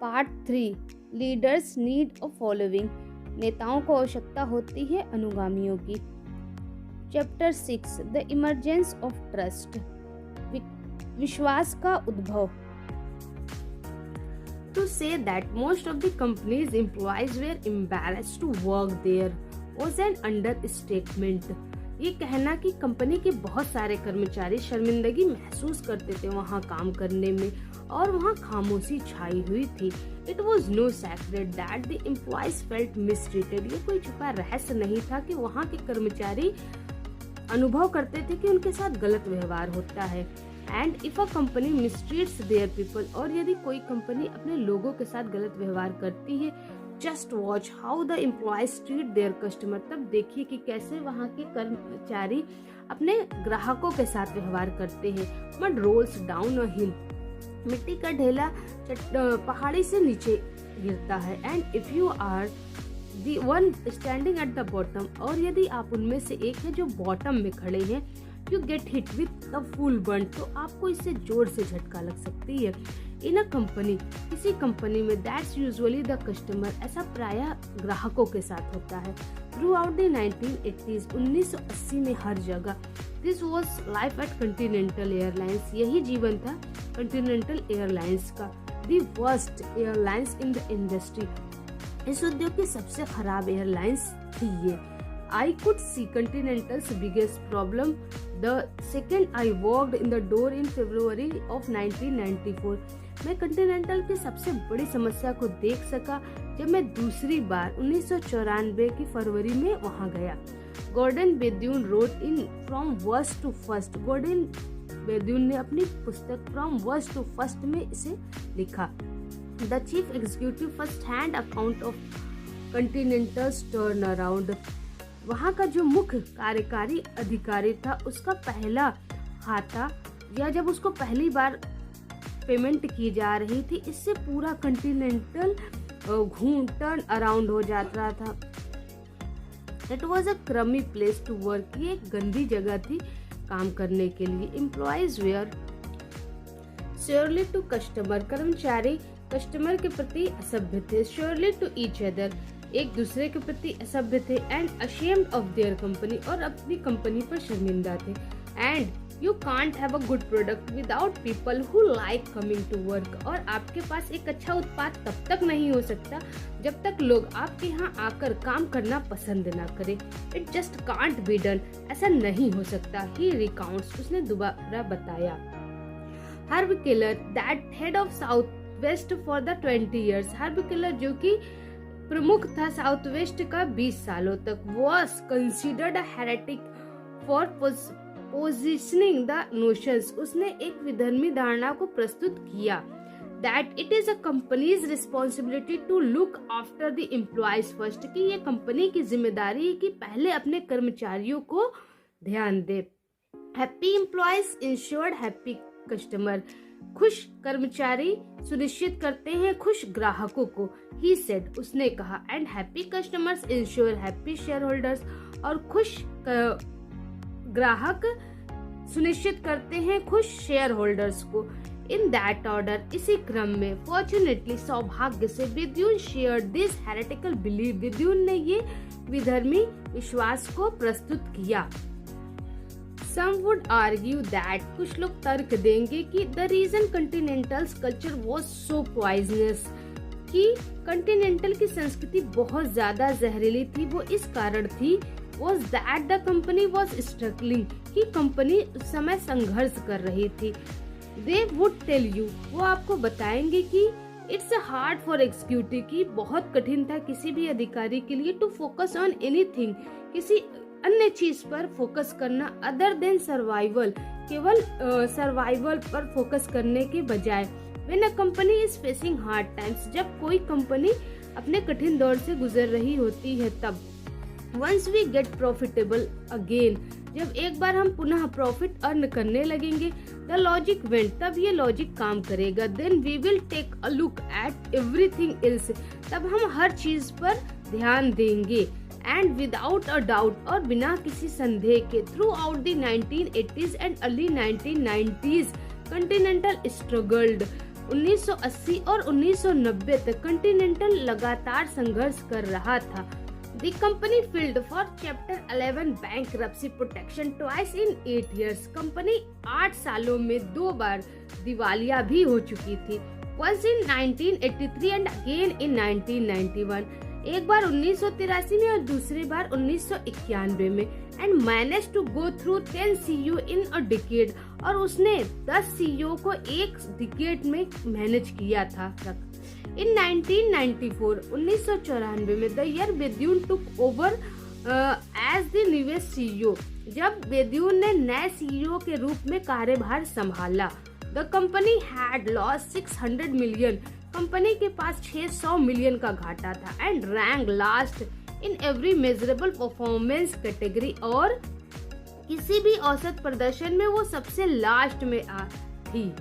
Part 3 leaders need a following. नेताओं को आवश्यकता होती है अनुगामियों की। Chapter 6 the emergence of trust. विश्वास का उद्भव। To say that most of the company's employees were embarrassed to work there was an understatement। ये कहना कि कंपनी के बहुत सारे कर्मचारी शर्मिंदगी महसूस करते थे वहाँ काम करने में और वहाँ खामोशी छाई हुई थी। It was no secret that the employees felt mistreated। ये कोई छुपा रहस्य नहीं था कि वहाँ के कर्मचारी अनुभव करते थे कि उनके साथ गलत व्यवहार होता है। And if a company mistreats their people, और यदि कोई कंपनी अपने लोगों के साथ गलत व्यवहार करती है, just watch how the employees treat their customer. तब देखिए कि कैसे वहाँ के कर्मचारी अपने ग्राहकों के साथ व्यवहार करते हैं। Mud rolls down a hill, मिट्टी का ढेला पहाड़ी से नीचे गिरता है। And if you are the one standing at the bottom, और यदि आप उनमें से एक है जो बॉटम में खड़े हैं, you get hit with the full burn, तो आपको इससे जोर से झटका लग सकती है। इन अ कंपनी, किसी कंपनी में, दैट्स यूजुअली द कस्टमर, ऐसा प्रायः ग्राहकों के साथ होता है। थ्रू आउट द 1980s, 1980 में हर जगह। This was life at continental airlines, यही जीवन था कॉन्टिनेंटल एयरलाइंस का। The worst airlines in the industry, इस उद्योग की सबसे खराब एयरलाइंस थी ये। I could see Continental's biggest problem the second I walked in the door in February of 1994। मैं Continental की सबसे बड़ी समस्या को देख सका जब मैं दूसरी बार 1994 की फरवरी में वहां गया। Gordon Bethune wrote in from worst to first. Gordon Bethune ने अपनी पुस्तक फ्रॉम वर्स्ट टू फर्स्ट में इसे लिखा। The chief executive first hand account of Continental's turn around. वहाँ का जो मुख्य कार्यकारी अधिकारी था, उसका पहला खाता, या जब उसको पहली बार पेमेंट की जा रही थी, इससे पूरा कॉन्टिनेंटल टर्न अराउंड हो जाता था। It was a crummy place to work, ये एक गंदी जगह थी काम करने के लिए। Employees were surly to customer, कर्मचारी कस्टमर के प्रति असभ्य थे। श्योरली टू ईच अदर, एक दूसरे के प्रति असभ्य थे। And ashamed of their company, और अपनी कंपनी पर शर्मिंदा थे। And you can't have a good product without people who like coming to work, और आपके पास एक अच्छा उत्पाद तब तक नहीं हो सकता जब तक लोग आपके यहाँ आकर काम करना पसंद ना करें। It just can't be done, ऐसा नहीं हो सकता। ही रिकाउंट्स, उसने दोबारा बताया। Herb Keller, that head of south west for the 20 years, herb Keller जो कि प्रमुख था साउथ वेस्ट का 20 सालों तक, was considered a heretic for positioning the notions। उसने एक विधर्मी धारणा को प्रस्तुत किया that it is a company's responsibility to look after the employees first, कि ये कंपनी की जिम्मेदारी है कि पहले अपने कर्मचारियों को ध्यान दे। Happy employees ensured happy customer, खुश कर्मचारी सुनिश्चित करते हैं खुश ग्राहकों को। ही सेड, उसने कहा। And happy customers ensure happy share holders, और खुश ग्राहक सुनिश्चित करते हैं खुश शेयर होल्डर्स को। इन दैट ऑर्डर, इसी क्रम में, फॉर्चुनेटली, सौभाग्य से, बेद्यून शेयर दिस हेरेटिकल बिलीफ, बेद्यून ने ये विधर्मी विश्वास को प्रस्तुत किया। Some would argue that, कुछ लोग तर्क देंगे कि the reason Continental's culture was so poisonous, कि Continental की संस्कृति बहुत ज्यादा जहरीली थी, वो इस कारण थी, was that the company was struggling, कि कंपनी उस समय संघर्ष कर रही थी। They would tell you, वो आपको बताएंगे कि it's hard for executive, कि बहुत कठिन था किसी भी अधिकारी के लिए to focus on anything, किसी अन्य चीज पर फोकस करना अदर देन सर्वाइवल, केवल सर्वाइवल पर फोकस करने के बजाय। When a company is facing hard times, जब कोई कंपनी अपने कठिन दौर से गुजर रही होती है तब। Once we get profitable again, जब एक बार हम पुनः प्रॉफिट अर्न करने लगेंगे, द लॉजिक वेंट, तब ये लॉजिक काम करेगा। Then we will take a look at everything else, तब हम हर चीज पर ध्यान देंगे। एंड विदाउट अ डाउट, और बिना किसी संदेह के, through out the 1980s and early 1990s, Continental struggled 1980 और 1990 तक कॉन्टिनेंटल लगातार संघर्ष कर रहा था। The company filed for Chapter 11 bankruptcy protection twice in 8 years. Company 8 सालों में 2 बार दिवालिया भी हो चुकी थी। Once in 1983 and again in 1991. एक बार 1983 में और दूसरी बार 1991 में। And managed to go through 10 CEO in a decade. और उसने 10 CEO को एक डिकेड में मैनेज किया था तक। In 1994, 1994 में the year Bethune took over as the newest CEO, जब बेद्यून ने नए CEO के रूप में कार्यभार संभाला। The company had loss 600 million, company के पास 600 मिलियन का घाटा था। And rank last in every measurable performance category, और किसी भी औसत प्रदर्शन में वो सबसे लास्ट में थी।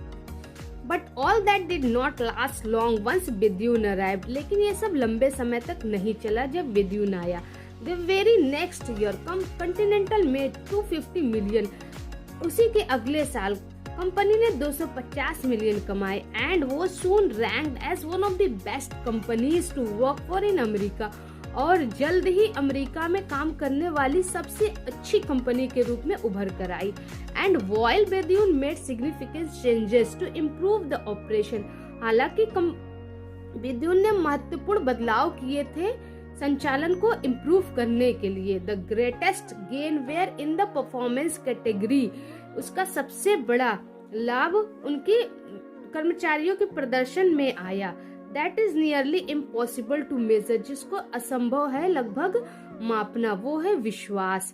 But all that did not last long once बेद्यून arrived. लेकिन ये सब लंबे समय तक नहीं चला जब बेद्यून आया। The very next year, Continental made 250 million. उसी के अगले साल कंपनी ने 250 मिलियन कमाए and was soon ranked as one of the best companies to work for in America. और जल्द ही अमेरिका में काम करने वाली सबसे अच्छी कंपनी के रूप में उभर कर आई। And while Bethune made significant changes to improve the operation, हालांकि बेद्यून ने महत्वपूर्ण बदलाव किए थे संचालन को इम्प्रूव करने के लिए। The greatest gain were in the performance category, उसका सबसे बड़ा लाभ उनके कर्मचारियों के प्रदर्शन में आया। That is nearly impossible to measure, जिसको असंभव है लगभग मापना, वो है विश्वास।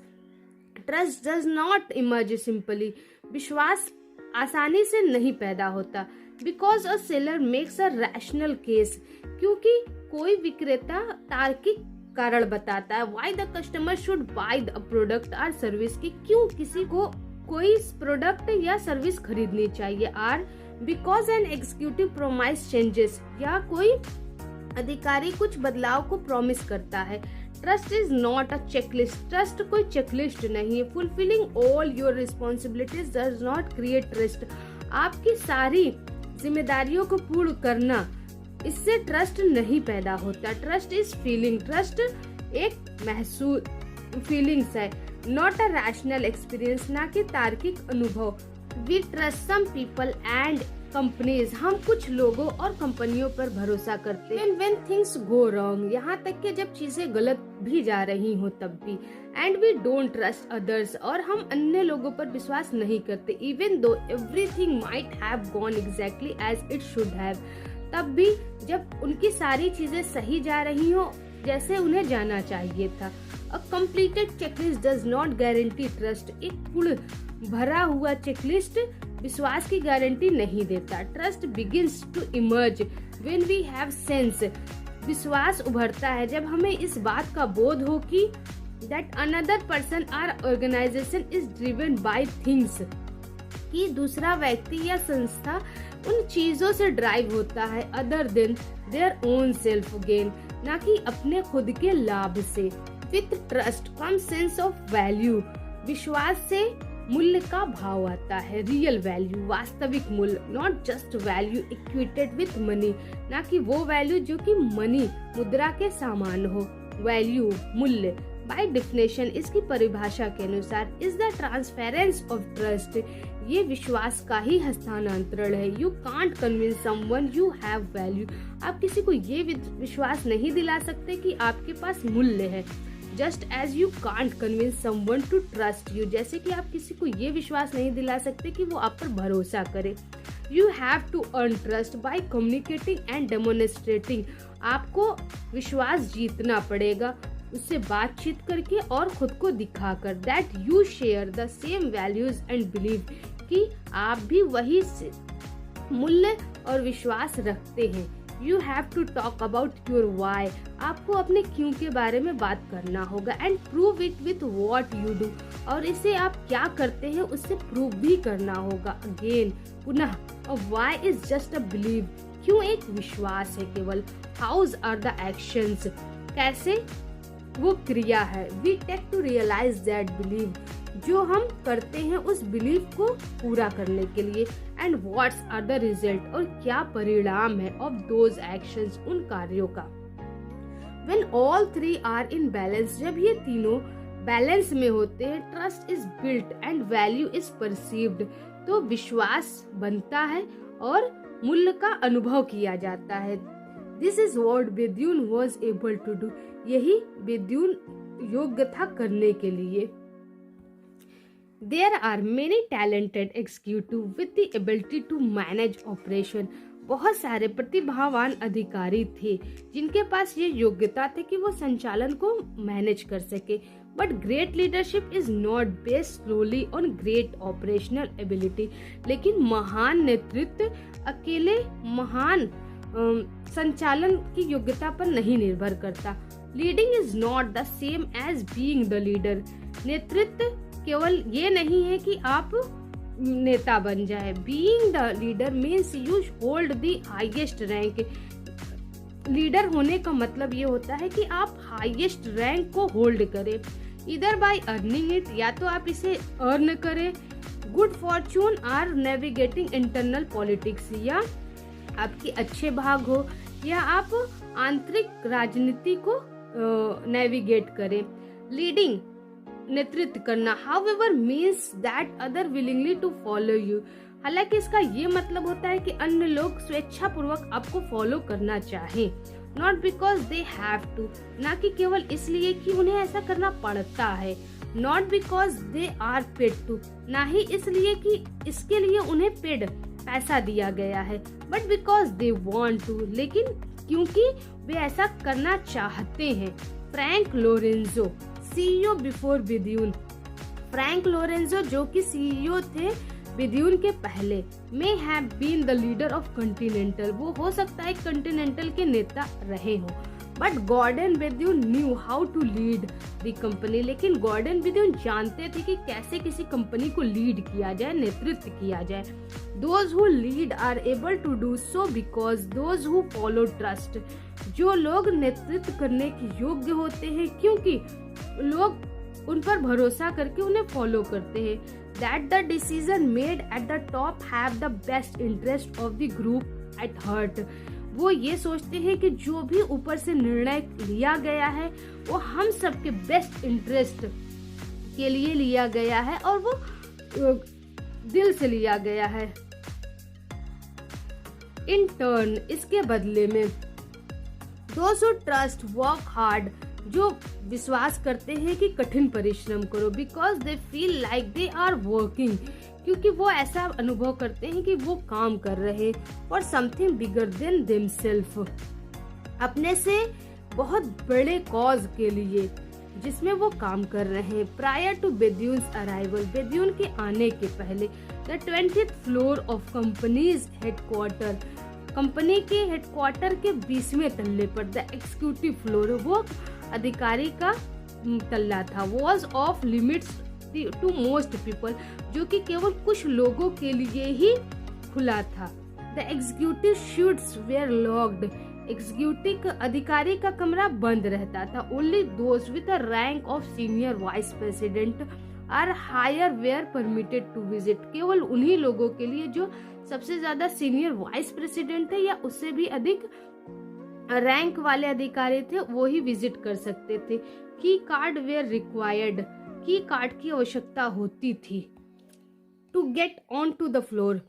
Trust does not emerge simply. विश्वास आसानी से नहीं पैदा होता। Because a seller makes a rational case, क्योंकि कोई विक्रेता तार्किक कारण बताता है। Why the customer should buy the product or service, कि क्यों किसी को कोई प्रोडक्ट या सर्विस खरीदनी चाहिए। Or because an executive promise changes, या कोई अधिकारी कुछ बदलाव को प्रॉमिस करता है। Trust is not a checklist, trust कोई चेकलिस्ट नहीं है। Fulfilling all your responsibilities does not create trust, आपकी सारी जिम्मेदारियों को पूर्ण करना, इससे ट्रस्ट नहीं पैदा होता। ट्रस्ट इज फीलिंग, ट्रस्ट एक महसूस फीलिंग्स है, नॉट अ रैशनल एक्सपीरियंस, ना कि तार्किक अनुभव। We trust some people and companies, हम कुछ लोगों और कंपनियों पर भरोसा करते हैं। व्हेन थिंग्स गो रॉन्ग, यहाँ तक कि जब चीजें गलत भी जा रही हो तब भी। And we don't trust others, और हम अन्य लोगों पर विश्वास नहीं करते। Even though everything might have gone exactly as it should have, तब भी जब उनकी सारी चीजें सही जा रही हो जैसे उन्हें जाना चाहिए था। A completed checklist does not guarantee trust. एक पूर्ण भरा हुआ चेकलिस्ट विश्वास की गारंटी नहीं देता। Trust begins to emerge when we have sense. विश्वास उभरता है जब हमें इस बात का बोध हो कि that another person or organization is driven by things, कि दूसरा व्यक्ति या संस्था उन चीजों से ड्राइव होता है other than their own self gain, ना कि अपने खुद के लाभ से। With trust comes sense of value. विश्वास से मूल्य का भाव आता है, रियल वैल्यू, वास्तविक मूल्य, not just value equated with money, ना कि वो वैल्यू जो कि मनी मुद्रा के समान हो। वैल्यू मूल्य बाय डेफिनेशन, इसकी परिभाषा के अनुसार is the transference of trust, ये विश्वास का ही हस्तांतरण है। You can't convince someone you have value, आप किसी को ये विश्वास नहीं दिला सकते कि आपके पास मूल्य है। Just as you can't convince someone to trust you, जैसे कि आप किसी को ये विश्वास नहीं दिला सकते कि वो आप पर भरोसा करे। You have to earn trust by communicating and demonstrating, आपको विश्वास जीतना पड़ेगा उससे बातचीत करके और खुद को दिखाकर। That you share the same values and believe, कि आप भी वही मूल्य और विश्वास रखते हैं। You have to talk about your why, आपको अपने क्यों के बारे में बात करना होगा। And prove it with what you do, और इसे आप क्या करते हैं उससे प्रूव भी करना होगा। अगेन पुनः, why is just a believe, क्यों एक विश्वास है केवल। हाउज आर द एक्शंस, कैसे वो क्रिया है। We take to realise that believe, जो हम करते हैं उस बिलीफ को पूरा करने के लिए, and what's are the result, और क्या परिणाम है ऑफ दोज एक्शंस, उन कार्यों का। When all three are in balance, जब ये तीनों बैलेंस में होते हैं, trust is built and value is perceived, तो विश्वास बनता है और मूल्य का अनुभव किया जाता है। This is what Bethune was able to do, यही बेद्यून योग्य था करने के लिए। There are many talented executives with the ability to manage operation. बहुत सारे प्रतिभावान अधिकारी थे जिनके पास ये योग्यता थे कि वो संचालन को मैनेज कर सके। But great leadership is not based solely on great operational ability, लेकिन महान नेतृत्व अकेले महान संचालन की योग्यता पर नहीं निर्भर करता। Leading is not the same as being the leader, नेतृत्व केवल ये नहीं है कि आप नेता बन जाए। Being the leader means you hold the highest rank, leader होने का मतलब ये होता है कि आप हाईएस्ट रैंक को होल्ड करें, इधर बाय अर्निंग इट, या तो आप इसे अर्न करें, good fortune or navigating internal politics, या आपके अच्छे भाग हो, या आप आंतरिक राजनीति को नेविगेट करें। लीडिंग नेतृत्व करना however means that other willingly to follow you, हालांकि इसका ये मतलब होता है कि अन्य लोग स्वेच्छा पूर्वक आपको फॉलो करना चाहें, not because they have to, ना कि केवल इसलिए कि उन्हें ऐसा करना पड़ता है, not because they are paid to, ना ही इसलिए कि इसके लिए उन्हें पेड पैसा दिया गया है, but because they want to, लेकिन क्योंकि वे ऐसा करना चाहते हैं। Frank Lorenzo CEO before Bethune, Frank Lorenzo जो कि CEO थे बेद्यून के पहले, may have been the leader of Continental, वो हो सकता है कंटिनेंटल के नेता रहे हो, but Gordon Bethune knew how to lead the company, लेकिन गॉर्डन बेद्यून जानते थे कि कैसे किसी कंपनी को लीड किया जाए, नेतृत्व किया जाए। Those who lead are able to do so because those who follow trust, जो लोग नेतृत्व करने के योग्य होते हैं क्योंकि लोग उन पर भरोसा करके उन्हें फॉलो करते हैं। That the decision made at the top have the best interest of the group at heart, वो ये सोचते हैं कि जो भी ऊपर से निर्णय लिया गया है वो हम सबके बेस्ट इंटरेस्ट के लिए लिया गया है और वो दिल से लिया गया है। इन टर्न, इसके बदले में, those who trust work hard, जो विश्वास करते हैं कि कठिन परिश्रम करो, because they feel like they are working, क्योंकि वो ऐसा अनुभव करते हैं कि वो काम कर रहे for something bigger than themselves, अपने से बहुत बड़े कॉज के लिए जिसमें वो काम कर रहे हैं। Prior to बेद्यून्स अराइवल, बेद्यून के आने के पहले, the 20th floor of company's headquarter, company के हेडक्वार्टर के 20वें तल्ले पर, द एग्जीक्यूटिव फ्लोर, वो अधिकारी का तल्ला था, was off limits to most people, जो कि केवल कुछ लोगों के लिए ही खुला था। The executive suites were locked, executive अधिकारी का कमरा बंद रहता था। Only those with the rank of senior vice president or higher were permitted to visit, केवल उन्हीं लोगों के लिए जो सबसे ज्यादा सीनियर वाइस प्रेसिडेंट थे या उससे भी अधिक रैंक वाले अधिकारी थे, वो ही विजिट कर सकते थे। Key card were required, key card की आवश्यकता होती थी। To get on to the floor,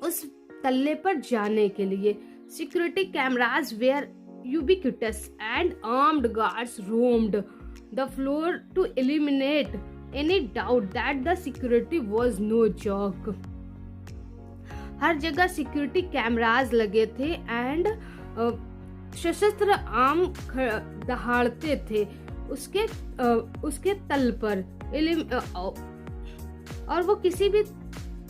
उस तल्ले पर जाने के लिए। Security cameras were ubiquitous and armed guards roamed the floor to eliminate any doubt that the security was no joke, हर जगह सिक्योरिटी कैमरास लगे थे एंड सशस्त्र आर्म दहाड़ते थे उसके तल पर, और वो किसी भी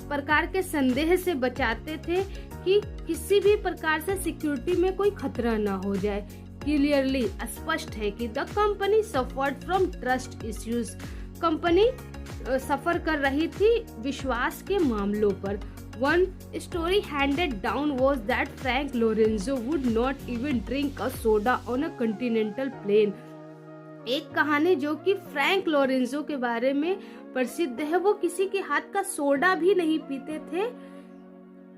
प्रकार के संदेह से बचाते थे कि किसी भी प्रकार से सिक्योरिटी में कोई खतरा ना हो जाए। क्लियरली, स्पष्ट है कि the company suffered from trust issues, company suffer कर रही थी विश्वास के मामलों पर। One story handed down was that Frank Lorenzo would not even drink a soda on a continental plane. एक कहानी जो कि फ्रैंक लोरेंजो के बारे में प्रसिद्ध है, वो किसी के हाथ का सोडा भी नहीं पीते थे।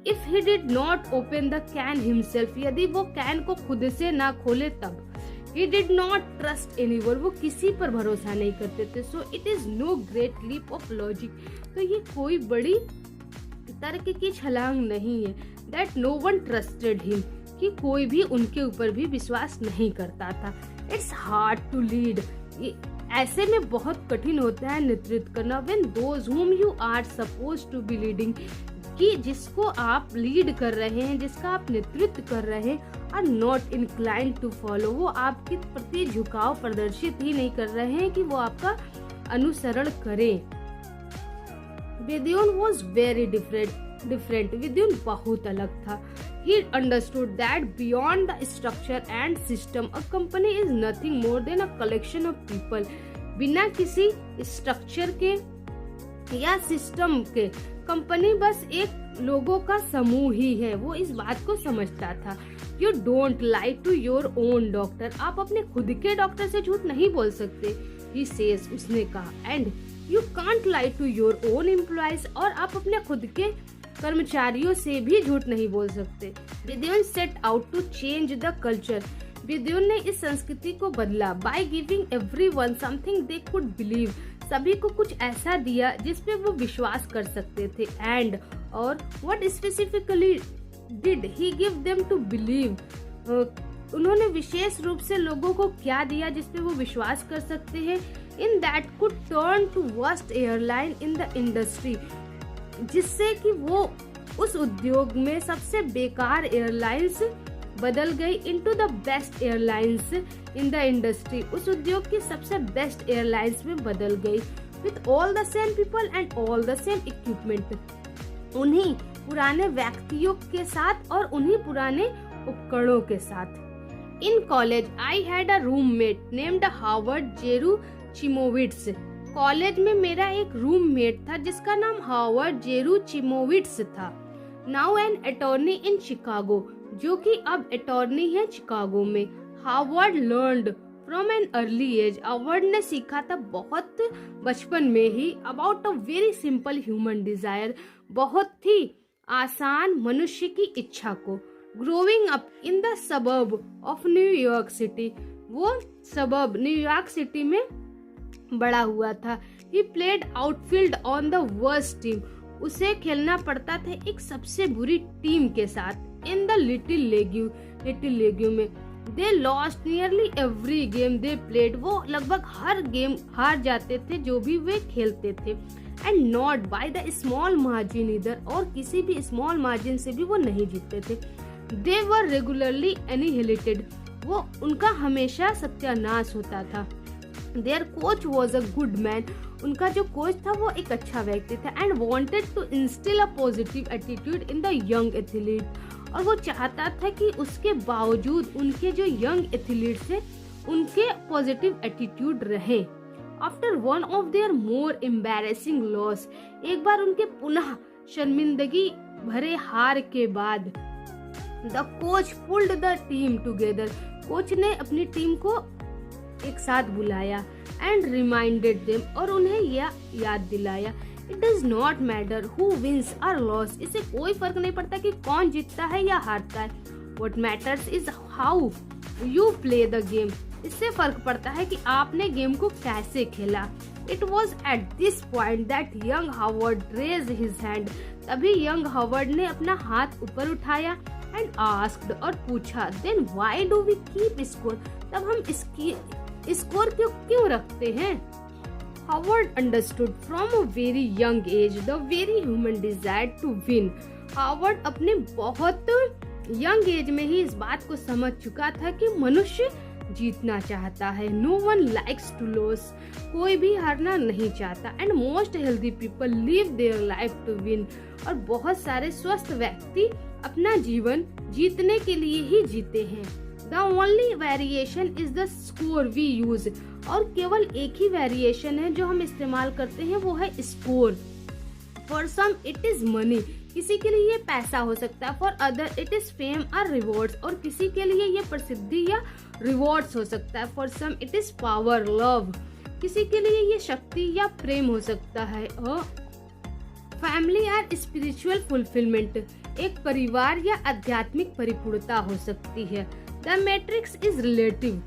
If he did not open the can himself, यदि वो कैन को खुद से ना खोले तब। He did not trust anyone, वो किसी पर भरोसा नहीं करते थे। So it is no great leap of logic, तो ये कोई बड़ी तर्क की छलांग नहीं है। That no one trusted him, कि कोई भी उनके ऊपर भी विश्वास नहीं करता था। इट्स हार्ड टू लीड, ऐसे में बहुत कठिन होता है नेतृत्व करना। When those whom you are supposed to be leading, कि जिसको आप लीड कर रहे हैं, जिसका आप नेतृत्व कर रहे हैं, are not inclined to follow, वो आपके प्रति झुकाव प्रदर्शित ही नहीं कर रहे हैं कि वो आपका अनुसरण करें। Vidyun was very different, Vidyun बहुत अलग था। He understood that beyond the structure and system, a company is nothing more than a collection of people. बिना किसी स्ट्रक्चर के या सिस्टम के कंपनी बस एक लोगों का समूह ही है। वो इस बात को समझता था। You don't lie to your own doctor, आप अपने खुद के डॉक्टर से झूठ नहीं बोल सकते। He says, उसने कहा, and you can't lie to your own employees, और आप अपने खुद के कर्मचारियों से भी झूठ नहीं बोल सकते। Bethune set out to change the culture, Bethune ने इस संस्कृति को बदला। By giving everyone something they could believe, सभी को कुछ ऐसा दिया जिस पे वो विश्वास कर सकते थे। एंड और what specifically did he give them to believe, उन्होंने विशेष रूप से लोगों को क्या दिया जिस पे वो विश्वास कर सकते हैं। In that could turn to worst airline in the industry, जिससे कि वो उस उद्योग में सबसे बेकार एयरलाइंस बदल गई into the best airlines in the industry, उस उद्योग की सबसे बेस्ट एयरलाइंस में बदल गई। With all the same people and all the same equipment, उन्हीं पुराने व्यक्तियों के साथ और उन्हीं पुराने उपकरणों के साथ। In college I had a roommate named Howard Jeruchimowitz, college में मेरा एक रूममेट था जिसका नाम हावर्ड जेरूचिमोविट्स था। Now an attorney in Chicago, जो कि अब अटॉर्नी है शिकागो में। Howard learned from an early age, Howard ने सीखा था बहुत बचपन में ही। About a very simple human desire, बहुत ही आसान मनुष्य की इच्छा को। Growing up in the suburb of New York City, वो सबर्ब न्यूयॉर्क सिटी में बड़ा हुआ था। He played outfield on the worst team, उसे खेलना पड़ता था एक सबसे बुरी टीम के साथ। In the little league में they lost nearly every game they played, वो लगभग हर गेम हार जाते थे जो भी वे खेलते थे। And not by the small margin either, और किसी भी स्मॉल मार्जिन से भी वो नहीं जीतते थे। They were regularly annihilated, वो उनका हमेशा सत्यानाश होता था। Their coach was a good man, उनका जो कोच था वो एक अच्छा व्यक्ति था। And wanted to instill a positive attitude in the young athlete, और वो चाहता था कि उसके बावजूद उनके जो यंग एथलीट्स हैं उनके पॉजिटिव एटीट्यूड रहे। After one of there more embarrassing loss, एक बार उनके पुनः शर्मिंदगी भरे हार के बाद, the coach pulled the team together, coach ने अपनी टीम को एक साथ बुलाया। एंड रिमाइंडेड देम, और उन्हें यह याद दिलाया, it does not matter who wins और लॉस, इससे कोई फर्क नहीं पड़ता कि कौन जीतता है या हारता है। What matters is how you play the game, इससे फर्क पड़ता है कि आपने गेम को कैसे खेला। It was at this point that young Howard raise his hand, तभी यंग हावर्ड ने अपना हाथ ऊपर उठाया। एंड आस्क्ड, और पूछा, then why do we keep score, तब हम इसकी स्कोर क्यों रखते हैं। Howard understood from a very young age the very human desire to win, Howard अपने बहुत यंग एज में ही इस बात को समझ चुका था कि मनुष्य जीतना चाहता है। No one likes to loss, कोई भी हारना नहीं चाहता। And most healthy people live their life to win, और बहुत सारे स्वस्थ व्यक्ति अपना जीवन जीतने के लिए ही जीते हैं। The only variation is the score we use, और केवल एक ही वेरिएशन है जो हम इस्तेमाल करते हैं, वो है score. For some it is money, किसी के लिए ये पैसा हो सकता है। For other it is fame और रिवॉर्ड्स, और किसी के लिए ये प्रसिद्धि या रिवॉर्ड्स हो सकता है। For some it is power, love, किसी के लिए ये शक्ति या प्रेम हो सकता है। फैमिली और स्पिरिचुअल फुलफिलमेंट, एक परिवार या आध्यात्मिक परिपूर्णता हो सकती है। द मैट्रिक्स इज रिलेटिव,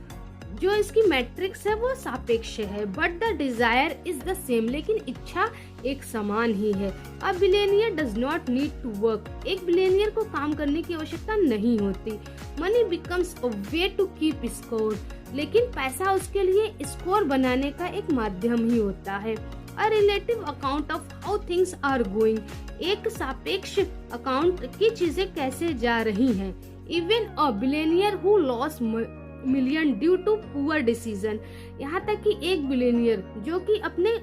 जो इसकी मैट्रिक्स है वो सापेक्ष है। But the desire is the same, लेकिन इच्छा एक समान ही है। A billionaire does not need to work, एक बिलियनियर को काम करने की आवश्यकता नहीं होती। Money becomes a way to keep score, लेकिन पैसा उसके लिए स्कोर बनाने का एक माध्यम ही होता है। A relative account of how things are going, एक सापेक्ष अकाउंट की चीजें कैसे जा रही हैं। Even a billionaire who loss million due to poor decision, यहाँ तक कि एक बिलियनियर जो कि अपने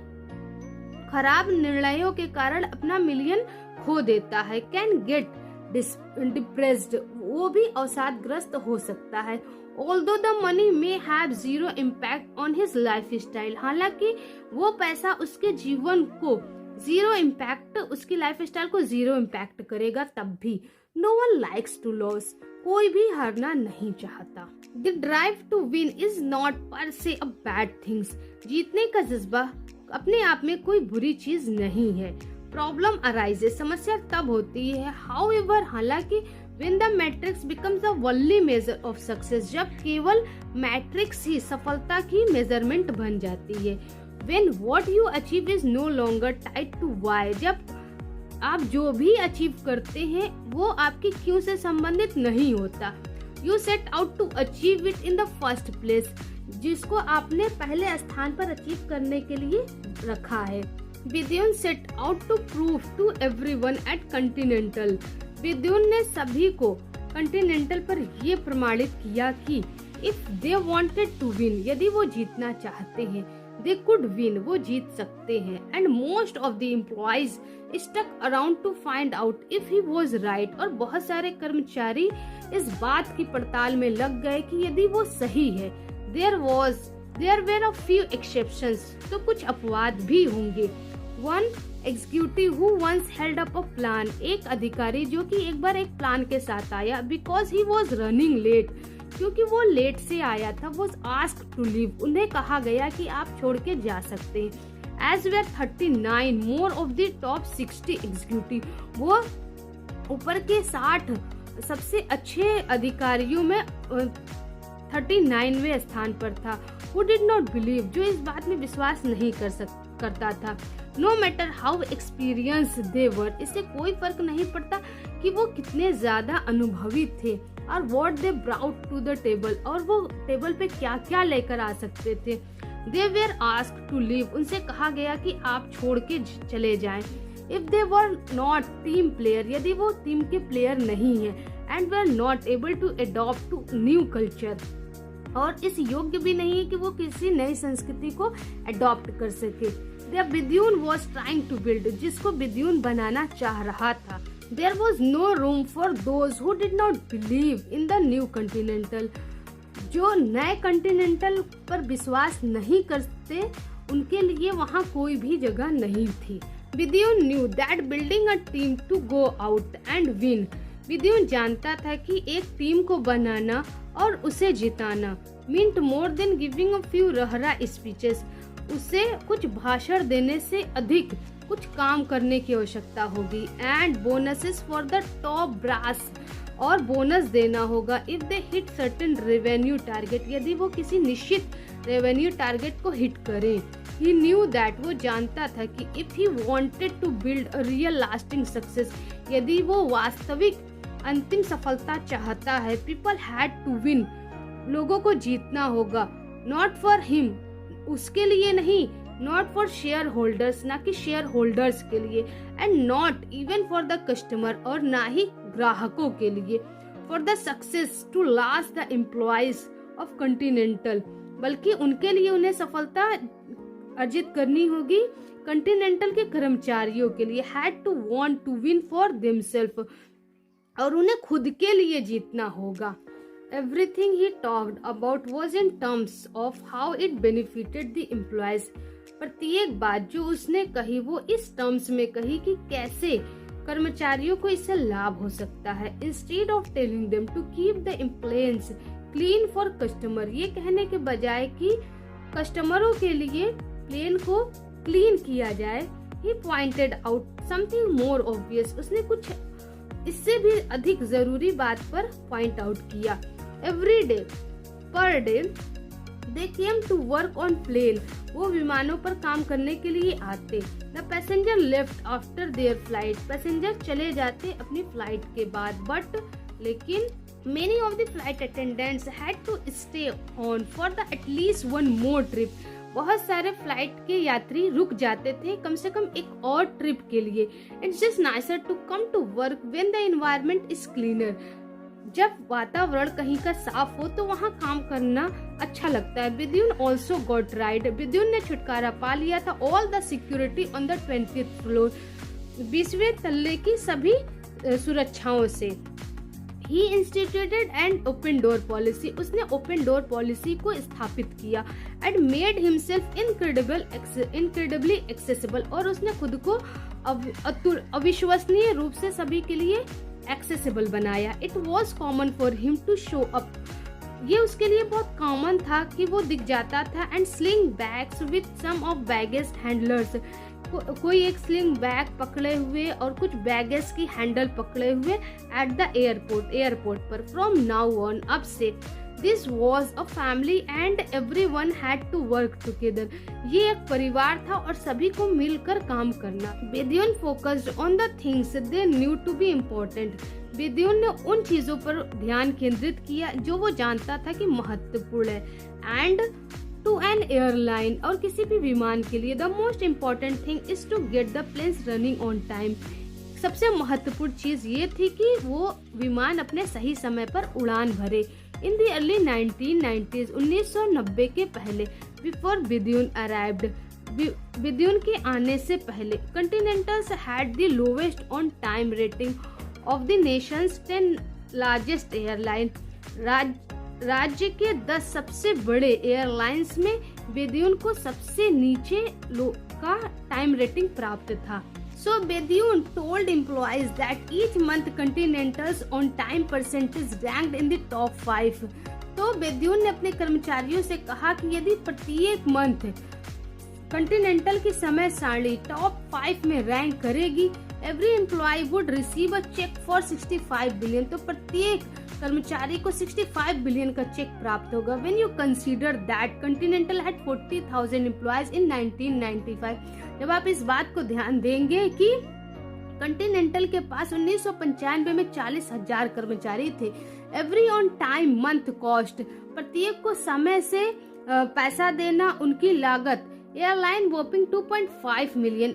खराब निर्णयों के कारण अपना मिलियन खो देता है, कैन गेट डिप्रेस्ड, वो भी अवसादग्रस्त हो सकता है। Although the money may have zero impact on his lifestyle, हालांकि वो पैसा उसके जीवन को जीरो इम्पैक्ट, उसकी लाइफस्टाइल को जीरो इम्पैक्ट करेगा, तब भी no one likes to lose, कोई भी हारना नहीं चाहता। The drive to win is not per se a bad things, जीतने का जज्बा अपने आप में कोई बुरी चीज नहीं है। प्रॉब्लम अराइजेस, समस्या तब होती है। हाउएवर, हालांकि when the matrix becomes the only measure of success, जब केवल मैट्रिक्स ही सफलता की मेजरमेंट बन जाती है। when what you achieve is no longer tied to why, जब आप जो भी अचीव करते हैं वो आपकी क्यों से संबंधित नहीं होता। you set out to achieve it in the first place, जिसको आपने पहले स्थान पर अचीव करने के लिए रखा है। Vidyun set out to prove to everyone at Continental, Vidyun ने सभी को कॉन्टिनेंटल पर यह प्रमाणित किया कि if they wanted to win, यदि वो जीतना चाहते हैं, दे कुड विन, वो जीत सकते हैं। And most of the employees stuck around to find out if he was right, और बहुत सारे कर्मचारी इस बात की पड़ताल में लग गए कि यदि वो सही है। There were a few exceptions, तो कुछ अपवाद भी होंगे। One executive who once held up a plan, एक अधिकारी जो कि एक बार एक प्लान के साथ आया, because he was running late, क्योंकि वो लेट से आया था, वॉज आस्क्ड टू लीव, उन्हें कहा गया कि आप छोड़ के जा सकते हैं। As were 39 more of the top 60 executive, वो ऊपर के 60 सबसे अच्छे अधिकारियों में 39वें स्थान पर था। Who did not believe, जो इस बात में विश्वास नहीं करता था। No matter how experienced they were, इससे कोई फर्क नहीं पड़ता कि वो कितने ज्यादा अनुभवी थे। और what they brought to the table, और वो टेबल पे क्या क्या लेकर आ सकते थे। They were asked to leave, उनसे कहा गया कि आप छोड़ के चले जाएं। If they were not team player, यदि वो टीम के प्लेयर नहीं है, and were not able to adopt to new culture, और इस योग्य भी नहीं है कि वो किसी नई संस्कृति को अडॉप्ट कर सके। The Bidyoon was trying to build, जिसको बिद्यून बनाना चाह रहा था। There was no room for those who did not believe in the new continental, जो नए कॉन्टिनेंटल पर विश्वास नहीं करते, उनके लिए वहाँ कोई भी जगह नहीं थी। Bidyoon knew that building a team to go out and win, बिद्यून जानता था कि एक टीम को बनाना और उसे जिताना meant more than giving a few Rahra speeches, उसे कुछ भाषण देने से अधिक कुछ काम करने की आवश्यकता होगी। And bonuses for the top brass, और बोनस देना होगा if they hit certain revenue target, यदि वो किसी निश्चित रेवेन्यू टारगेट को हिट करें। ही न्यू दैट, वो जानता था कि if he wanted to build a real lasting success, यदि वो वास्तविक अंतिम सफलता चाहता है, पीपल हैड टू विन, लोगों को जीतना होगा। नॉट फॉर हिम, उसके लिए नहीं, नॉट फॉर शेयर होल्डर्स, ना कि शेयर होल्डर्स के लिए, and not even for the customer, और ना ही ग्राहकों के लिए। For the success to last the employees of Continental, बल्कि उनके लिए उन्हें सफलता अर्जित करनी होगी कॉन्टिनेंटल के कर्मचारियों के लिए। Had to want to win for themselves, और उन्हें खुद के लिए जीतना होगा। Everything he talked about was in terms of how it benefited the employees. प्रत्येक बात जो उसने कही वो इस टर्म्स में कही कि कैसे कर्मचारियों को इससे लाभ हो सकता है। Instead of telling them to keep the planes clean for customer, ये कहने के बजाय कि कस्टमरों के लिए प्लेन को क्लीन किया जाए, he pointed out something more obvious, उसने कुछ इससे भी अधिक जरूरी बात पर पॉइंट आउट किया। Every day per day they came to work on plane, वो विमानों पर काम करने के लिए आते। The passenger left after their flight, passenger चले जाते अपनी फ्लाइट के बाद, बट लेकिन many of the flight attendants had to stay on for the at least one more trip, बहुत सारे फ्लाइट के यात्री रुक जाते थे कम से कम एक और ट्रिप के लिए। It's just nicer to come to work when the environment is cleaner, जब वातावरण कहीं का साफ हो तो वहाँ काम करना अच्छा लगता है। Bethune also got rid, Bethune ने छुटकारा पा लिया था all the security on the 20th floor, 20वें तल्ले की सभी सुरक्षाओं से। He instituted an open door policy, उसने open door policy को स्थापित किया। And made himself incredibly accessible, और उसने खुद को अविश्वसनीय रूप से सभी के लिए accessible बनाया। It was common for him to show up, ये उसके लिए बहुत कॉमन था कि वो दिख जाता था। And sling bags with some of baggage handlers, कोई एक स्लिंग बैग पकड़े हुए और कुछ बैगेज की हैंडल पकड़े हुए एट द एयरपोर्ट पर। फ्रॉम नाउ ऑन, अब से this was a family and everyone had to work together, ये एक परिवार था और सभी को मिलकर काम करना। Bethune focused on the things they knew to be important, Bethune ने उन चीजों पर ध्यान केंद्रित किया जो वो जानता था कि महत्वपूर्ण है। एंड टू एन एयरलाइन, और किसी भी विमान के लिए, the most important thing is to get the planes running on time, सबसे महत्वपूर्ण चीज ये थी कि वो विमान अपने सही समय पर उड़ान भरे। इन द अर्ली 1990s, 1990 के पहले, बिफोर बिद्युन अराइव्ड, बिद्युन के आने से पहले, Continental's had the lowest on time rating of the nation's 10 largest airline, राज्य के 10 सबसे बड़े एयरलाइंस में बेदियुन को सबसे नीचे का टाइम रेटिंग प्राप्त था। So Bediun told employees that each month Continental's on time percentage ranked in the top 5. तो बेदियुन ने अपने कर्मचारियों से कहा कि यदि प्रत्येक मंथ कॉन्टिनेंटल की समय सारणी टॉप 5 में रैंक करेगी, every employee would receive a cheque for 65 billion, तो प्रत्येक कर्मचारी को 65 बिलियन का चेक प्राप्त होगा। When you consider that Continental had 40,000 employees in 1995, जब आप इस बात को ध्यान देंगे कि कॉन्टिनेंटल के पास 1995 में 40,000 कर्मचारी थे। Every on time month cost, प्रत्येक को समय से पैसा देना उनकी लागत, एयरलाइन वोपिंग 2.5 मिलियन,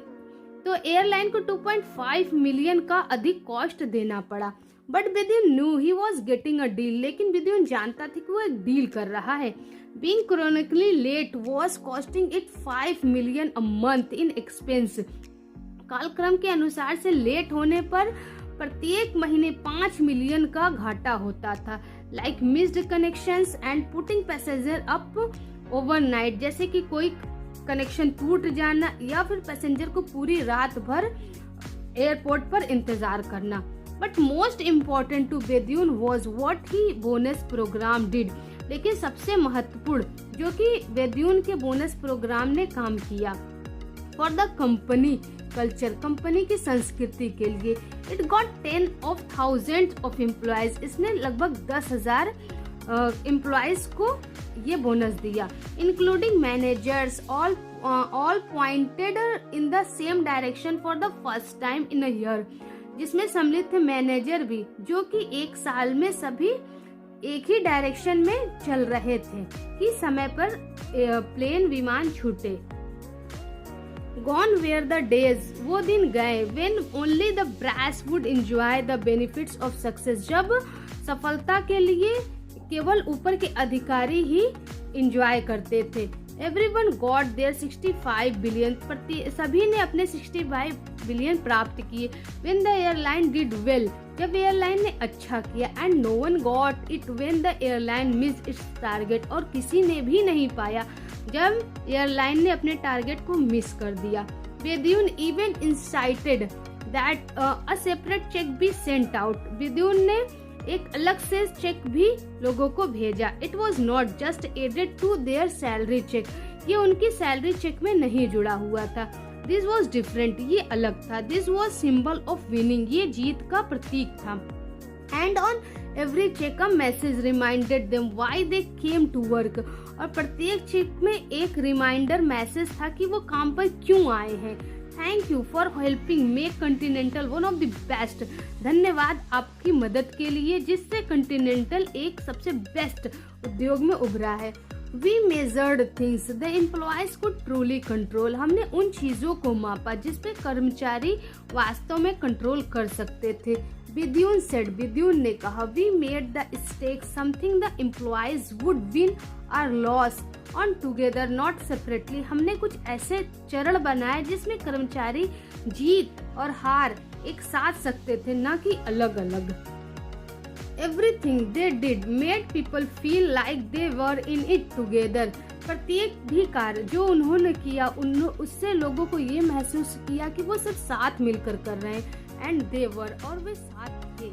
तो एयरलाइन को 2.5 मिलियन का अधिक कॉस्ट देना पड़ा। But Bethune knew he was getting a deal, लेकिन बेदियुन जानता था कि वो एक डील कर रहा है। Being chronically late was costing it 5 million a month in expense, कालक्रम के अनुसार से लेट होने पर प्रत्येक महीने 5 मिलियन का घाटा होता था। Like missed connections and putting passenger up overnight, जैसे कि कोई कनेक्शन टूट जाना या फिर पैसेंजर को पूरी रात भर एयरपोर्ट पर इंतजार करना। But most important to Bethune was what he bonus program did, लेकिन सबसे महत्वपूर्ण जो कि बेदियुन के बोनस प्रोग्राम ने काम किया for the company culture, company की संस्कृति के लिए। इट गॉट 10,000 ऑफ एम्प्लॉयज, इसने लगभग 10,000 एम्प्लॉयज को ये बोनस दिया। Including managers, all pointed in the same direction for the first time in a year, जिसमें सम्मिलित थे मैनेजर भी, जो कि एक साल में सभी एक ही डायरेक्शन में चल रहे थे कि समय पर प्लेन विमान छूटे। Gone were the days, वो दिन गए, when only the brass would enjoy the benefits of success, जब सफलता के लिए केवल ऊपर के अधिकारी ही इंजॉय करते थे। Everyone got their 65 बिलियन, सभी ने अपने 65 बिलियन प्राप्त किए। When the airline did well, जब एयरलाइन ने अच्छा किया and no one got it when the airline miss its target, और किसी ने भी नहीं पाया जब एयरलाइन ने अपने टारगेट को मिस कर दिया। Bethune even insisted that a separate cheque be sent out, Bethune ने एक अलग से चेक भी लोगों को भेजा। It was not just added to their salary cheque, ये उनकी सैलरी चेक में नहीं जुड़ा हुआ था। दिस वॉज डिफरेंट, ये अलग था। This was symbol of winning, ये जीत का प्रतीक था। And on every cheque a message reminded them why they came to work, और प्रत्येक चेक में एक रिमाइंडर मैसेज था कि वो काम पर क्यों आए हैं। Thank you for helping make continental one of the best, धन्यवाद आपकी मदद के लिए जिससे कॉन्टिनेंटल एक सबसे बेस्ट उद्योग में उभरा है। We measured things the employees could truly control, हमने उन चीजों को मापा जिसपे कर्मचारी वास्तव में कंट्रोल कर सकते थे। बेदून सेड, बेदून ने कहा, we made the stake something the employees would win और lose on together not separately, हमने कुछ ऐसे चरण बनाए जिसमें कर्मचारी जीत और हार एक साथ सकते थे, न कि अलग अलग। Everything they did made people feel like they were in it together, प्रत्येक भी कार्य जो उन्होंने किया उससे लोगों को ये महसूस किया कि वो सब साथ मिलकर कर रहे हैं। एंड they were, और वे साथ थे।